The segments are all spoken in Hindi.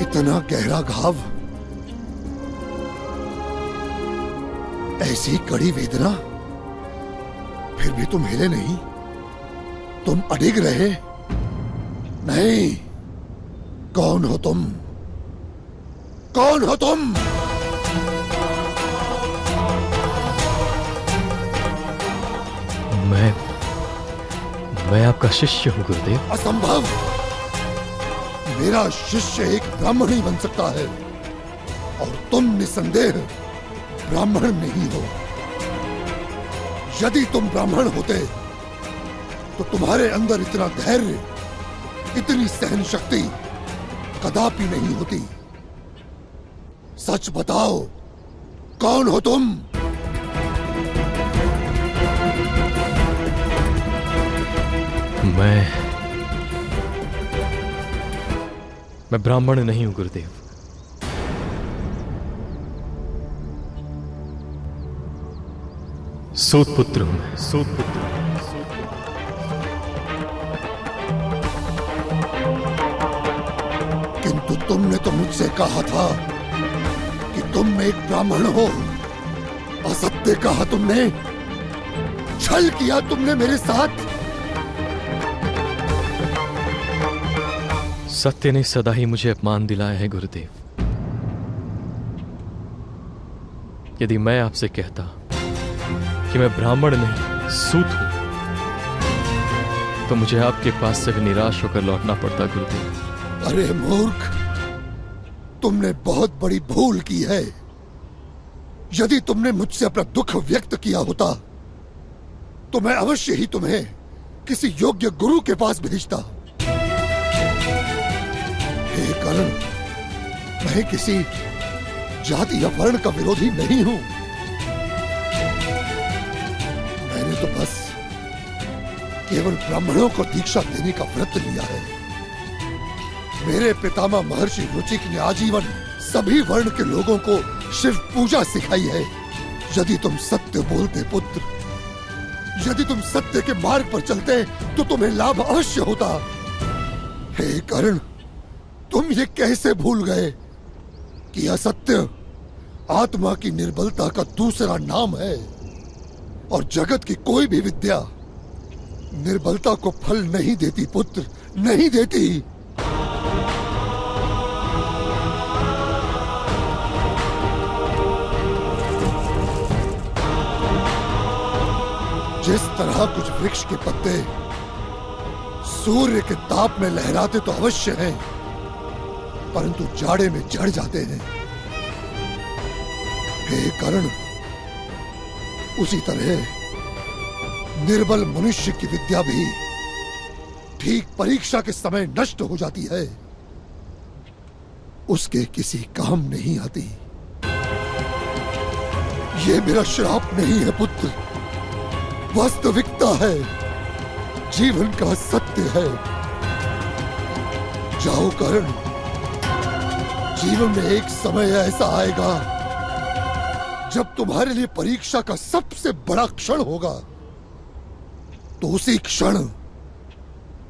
इतना गहरा घाव, ऐसी कड़ी वेदना, फिर भी तुम हिले नहीं, तुम अडिग रहे। नहीं, कौन हो तुम? कौन हो तुम? मैं आपका शिष्य हूं गुरुदेव। असंभव! मेरा शिष्य एक ब्राह्मण ही बन सकता है, और तुम निसंदेह ब्राह्मण नहीं हो। यदि तुम ब्राह्मण होते तो तुम्हारे अंदर इतना धैर्य, इतनी सहन शक्ति कदापि नहीं होती। सच बताओ, कौन हो तुम? मैं ब्राह्मण नहीं हूं गुरुदेव। सूत पुत्र हूं मैं, सूत पुत्र। किंतु तुमने तो मुझसे कहा था कि तुम एक ब्राह्मण हो। असत्य कहा तुमने, छल किया तुमने मेरे साथ। सत्य ने सदा ही मुझे अपमान दिलाया है गुरुदेव। यदि मैं आपसे कहता कि मैं ब्राह्मण नहीं सूत हूं, तो मुझे आपके पास से भी निराश होकर लौटना पड़ता गुरुदेव। अरे मूर्ख, तुमने बहुत बड़ी भूल की है। यदि तुमने मुझसे अपना दुख व्यक्त किया होता तो मैं अवश्य ही तुम्हें किसी योग्य गुरु के पास भेजता। हे कर्ण, मैं किसी जाति या वर्ण का विरोधी नहीं हूं। मैंने तो बस केवल ब्राह्मणों को दीक्षा देने का व्रत लिया है। मेरे पितामह महर्षि रुचिक ने आजीवन सभी वर्ण के लोगों को शिव पूजा सिखाई है। यदि तुम सत्य बोलते पुत्र, यदि तुम सत्य के मार्ग पर चलते तो तुम्हें लाभ अवश्य होता। हे कर्ण, तुम ये कैसे भूल गए कि असत्य आत्मा की निर्बलता का दूसरा नाम है, और जगत की कोई भी विद्या निर्बलता को फल नहीं देती पुत्र, नहीं देती। जिस तरह कुछ वृक्ष के पत्ते सूर्य के ताप में लहराते तो अवश्य हैं, परंतु जाड़े में जड़ जाते हैं। हे कर्ण, उसी तरह निर्बल मनुष्य की विद्या भी ठीक परीक्षा के समय नष्ट हो जाती है, उसके किसी काम नहीं आती। ये मेरा श्राप नहीं है पुत्र, वास्तविकता है, जीवन का सत्य है। जाओ कर्ण, जीवन में एक समय ऐसा आएगा जब तुम्हारे लिए परीक्षा का सबसे बड़ा क्षण होगा। तो उसी क्षण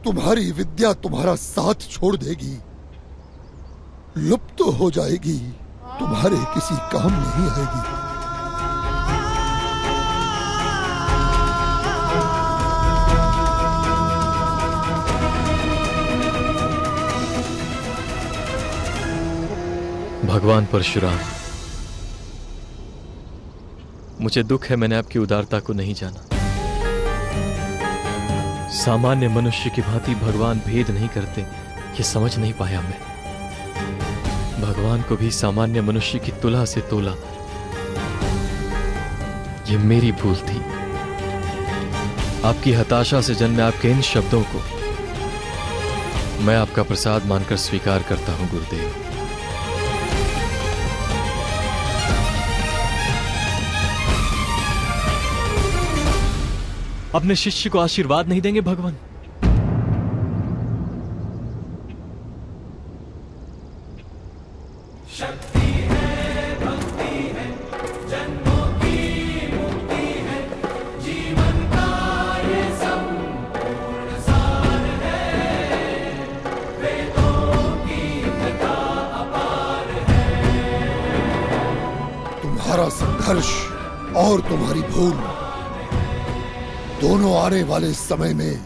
तुम्हारी विद्या तुम्हारा साथ छोड़ देगी, लुप्त हो जाएगी, तुम्हारे किसी काम नहीं आएगी। भगवान परशुराम, मुझे दुख है मैंने आपकी उदारता को नहीं जाना। सामान्य मनुष्य की भांति भगवान भेद नहीं करते, ये समझ नहीं पाया मैं। भगवान को भी सामान्य मनुष्य की तुला से तोला, ये मेरी भूल थी। आपकी हताशा से जन्मे आपके इन शब्दों को मैं आपका प्रसाद मानकर स्वीकार करता हूं गुरुदेव। अपने शिष्य को आशीर्वाद नहीं देंगे भगवान? शक्ति है, भक्ति है, जन्मों की मुक्ति है, जीवन का ये संपूर्ण सार है। वेदों की कथा तुम्हारा संघर्ष और तुम्हारी भूल दोनों आने वाले समय में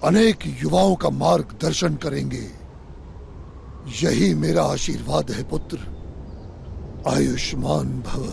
अनेक युवाओं का मार्गदर्शन करेंगे। यही मेरा आशीर्वाद है पुत्र। आयुष्मान भव।